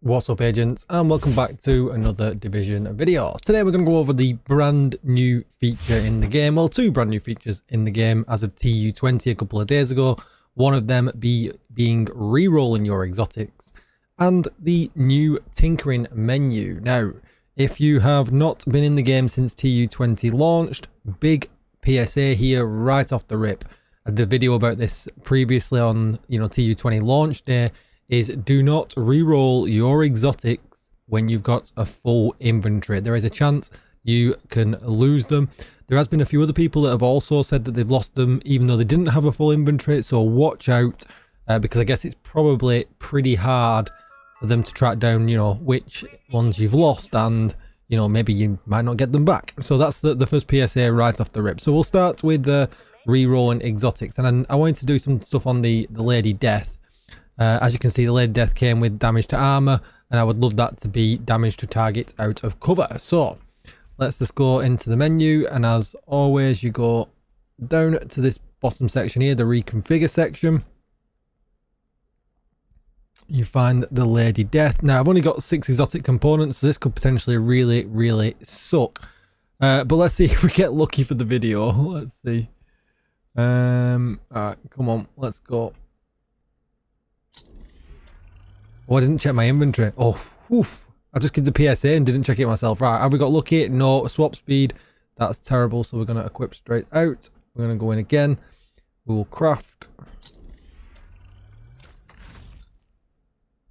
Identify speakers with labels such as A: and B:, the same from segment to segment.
A: What's up, agents, and welcome back to another Division video. Today we're going to go over the brand new feature in the game, well, two brand new features in the game as of TU20 a couple of days ago. One of them being re-rolling your exotics and the new tinkering menu. Now, if you have not been in the game since TU20 launched, big PSA here right off the rip. I did a video about this previously on TU20 launch day. Is do not re-roll your exotics when you've got a full inventory. There is a chance you can lose them. There has been a few other people that have also said that they've lost them even though they didn't have a full inventory, so watch out because I guess it's probably pretty hard for them to track down which ones you've lost, and maybe you might not get them back. So that's the first PSA right off the rip. So we'll start with the re-rolling exotics, and I wanted to do some stuff on the Lady Death. As you can see, the Lady Death came with damage to armor, and I would love that to be damage to target out of cover. So let's just go into the menu, and as always you go down to this bottom section here, the reconfigure section. You find the Lady Death. Now I've only got 6 exotic components, so this could potentially really suck, but let's see if we get lucky for the video. Let's see. Alright, come on, let's go. Oh, I didn't check my inventory. Oh, oof. I just did the PSA and didn't check it myself. Right, have we got lucky? No. Swap speed. That's terrible. So we're going to equip straight out. We're going to go in again. We will craft.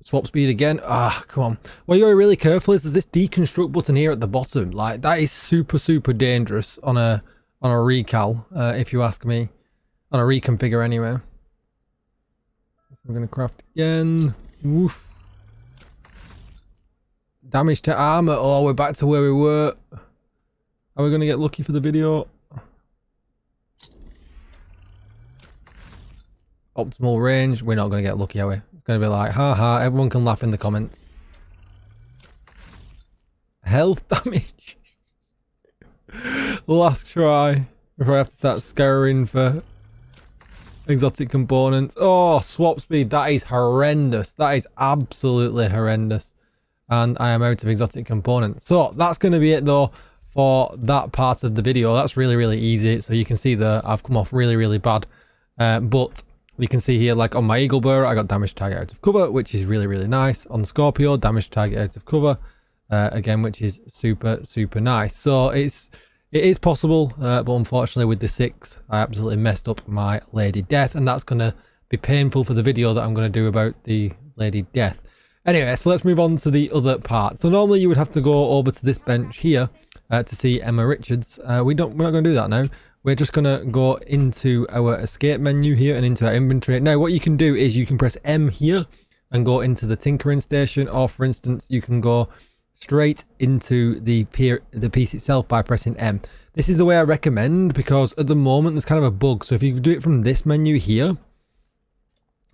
A: Swap speed again. Ah, come on. What you're really careful is there's this deconstruct button here at the bottom. Like, that is super dangerous on a recal, if you ask me. On a reconfigure anyway. So we're going to craft again. Woof. Damage to armor. Oh, we're back to where we were. Are we going to get lucky for the video? Optimal range. We're not going to get lucky, are we? It's going to be like, haha, everyone can laugh in the comments. Health damage. Last try. Before I have to start scouring for exotic components. Oh, swap speed. That is horrendous. That is absolutely horrendous. And I am out of exotic components. So that's going to be it though for that part of the video. That's really easy. So you can see that I've come off really bad. But you can see here, like on my Eagle Bearer, I got damage target out of cover, which is really nice. On Scorpio, damage target out of cover, again, which is super nice. So it is possible, but unfortunately with the 6, I absolutely messed up my Lady Death, and that's going to be painful for the video that I'm going to do about the Lady Death. Anyway, so let's move on to the other part. So normally you would have to go over to this bench here to see Emma Richards. We're not going to do that now. We're just going to go into our escape menu here and into our inventory. Now what you can do is you can press M here and go into the tinkering station, or for instance you can go straight into the piece itself by pressing M. This is the way I recommend, because at the moment there's kind of a bug. So if you do it from this menu here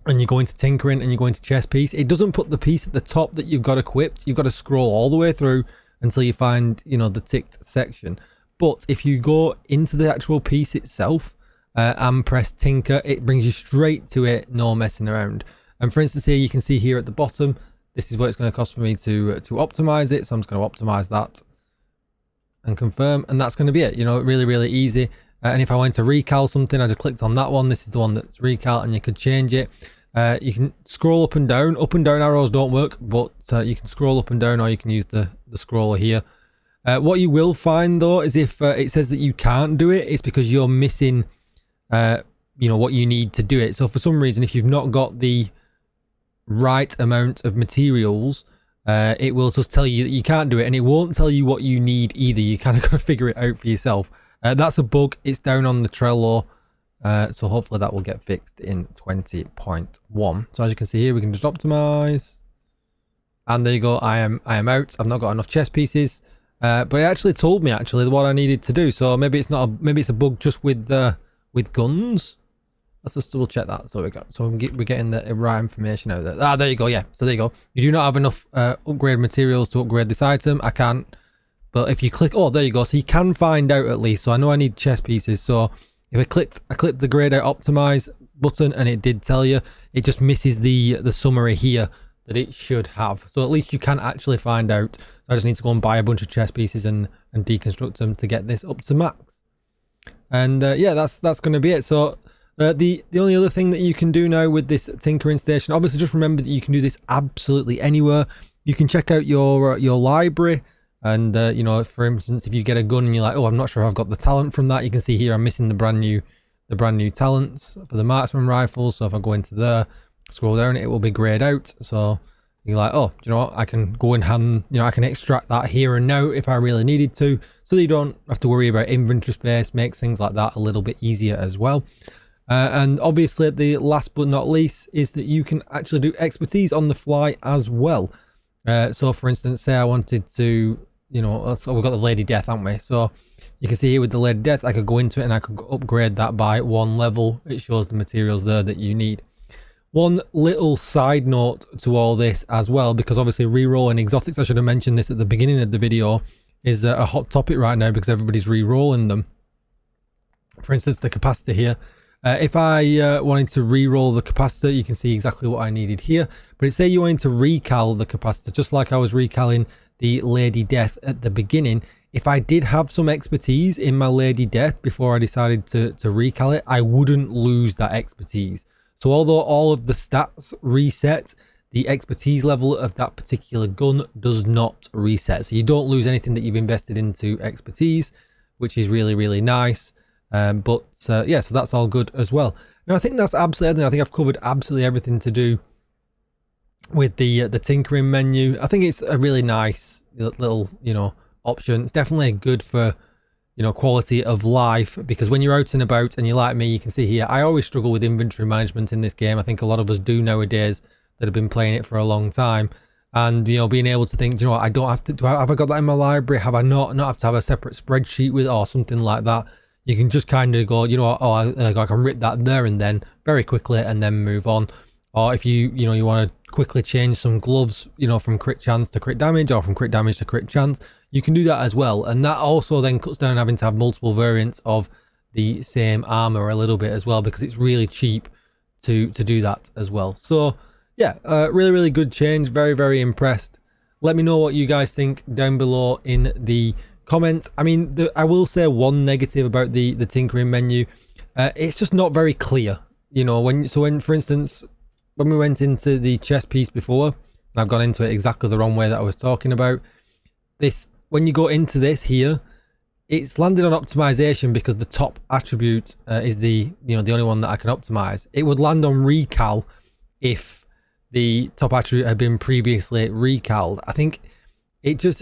A: and you go into tinkering and you go into chess piece, it doesn't put the piece at the top that you've got equipped. You've got to scroll all the way through until you find the ticked section. But if you go into the actual piece itself and press tinker, it brings you straight to it, no messing around. And for instance here, you can see here at the bottom, this is what it's going to cost for me to optimize it. So I'm just going to optimize that and confirm, and that's going to be it. Really easy. And if I went to recal something, I just clicked on that one. This is the one that's recal, and you could change it. You can scroll up and down. Up and down arrows don't work, but you can scroll up and down, or you can use the scroller here. What you will find though is if it says that you can't do it, it's because you're missing what you need to do it. So for some reason, if you've not got the right amount of materials, it will just tell you that you can't do it, and it won't tell you what you need either. You kind of got to figure it out for yourself. That's a bug. It's down on the Trello, so hopefully that will get fixed in 20.1. So as you can see here, we can just optimize, and there you go. I am out. I've not got enough chess pieces, but it actually told me what I needed to do. So maybe it's not maybe it's a bug just with guns. Let's just double check that. So we're getting the right information out there. Ah, there you go. Yeah. So there you go. You do not have enough upgrade materials to upgrade this item. I can't. But if you click, oh, there you go. So you can find out at least. So I know I need chess pieces. So if I clicked the grayed out optimize button, and it did tell you. It just misses the summary here that it should have. So at least you can actually find out. I just need to go and buy a bunch of chess pieces and deconstruct them to get this up to max. And yeah, that's going to be it. So the only other thing that you can do now with this tinkering station, obviously just remember that you can do this absolutely anywhere. You can check out your library, and you know, for instance, if you get a gun and you're like, oh, I'm not sure I've got the talent from that, you can see here I'm missing the brand new talents for the marksman rifles. So if I go into there, scroll down, it will be grayed out. So you're like, oh, do you know what, I can go in hand, you know, I can extract that here and now if I really needed to, so that you don't have to worry about inventory space. Makes things like that a little bit easier as well. And obviously the last but not least is that you can actually do expertise on the fly as well. So for instance, say I wanted to, you know, we've got the Lady Death, haven't we? So you can see here with the Lady Death, I could go into it and I could upgrade that by 1 level. It shows the materials there that you need. One little side note to all this as well, because obviously re-rolling exotics, I should have mentioned this at the beginning of the video, is a hot topic right now because everybody's re-rolling them. For instance, the capacitor here. If I wanted to re-roll the capacitor, you can see exactly what I needed here. But say you wanted to recal the capacitor, just like I was recalling the Lady Death at the beginning. If I did have some expertise in my Lady Death before I decided to recal it, I wouldn't lose that expertise. So although all of the stats reset, the expertise level of that particular gun does not reset. So you don't lose anything that you've invested into expertise, which is really, really nice. But yeah, so that's all good as well. Now I think that's absolutely everything. I think I've covered absolutely everything to do with the tinkering menu. I think it's a really nice little, you know, option. It's definitely good for, you know, quality of life, because when you're out and about and you're like me, you can see here, I always struggle with inventory management in this game. I think a lot of us do nowadays that have been playing it for a long time. And, you know, being able to think, you know what, I don't have to, have I got that in my library? Have I not have to have a separate spreadsheet with, or something like that. You can just kind of go, you know, oh, I can rip that there and then very quickly and then move on. Or if you know, you want to quickly change some gloves, you know, from crit chance to crit damage, or from crit damage to crit chance, you can do that as well. And that also then cuts down having to have multiple variants of the same armor a little bit as well, because it's really cheap to do that as well. So yeah, really, really good change. Very, very impressed. Let me know what you guys think down below in the comments. I mean, I will say one negative about the tinkering menu. It's just not very clear, you know. When for instance, when we went into the chess piece before, and I've gone into it exactly the wrong way that I was talking about this, when you go into this here, it's landed on optimization because the top attribute is the only one that I can optimize. It would land on recal if the top attribute had been previously recaled. I think it just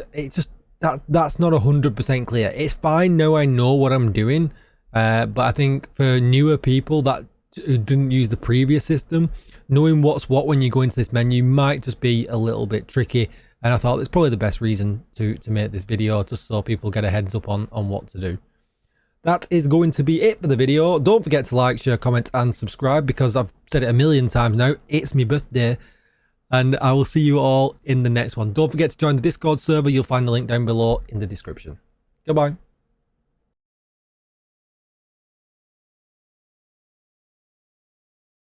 A: that's not 100% clear. It's fine now, I know what I'm doing, but I think for newer people that who didn't use the previous system, knowing what's what when you go into this menu might just be a little bit tricky. And I thought it's probably the best reason to make this video, just so people get a heads up on what to do. That is going to be it for the video. Don't forget to like, share, comment and subscribe, because I've said it a million times now, it's my birthday. And I will see you all in the next one. Don't forget to join the Discord server. You'll find the link down below in the description. Goodbye.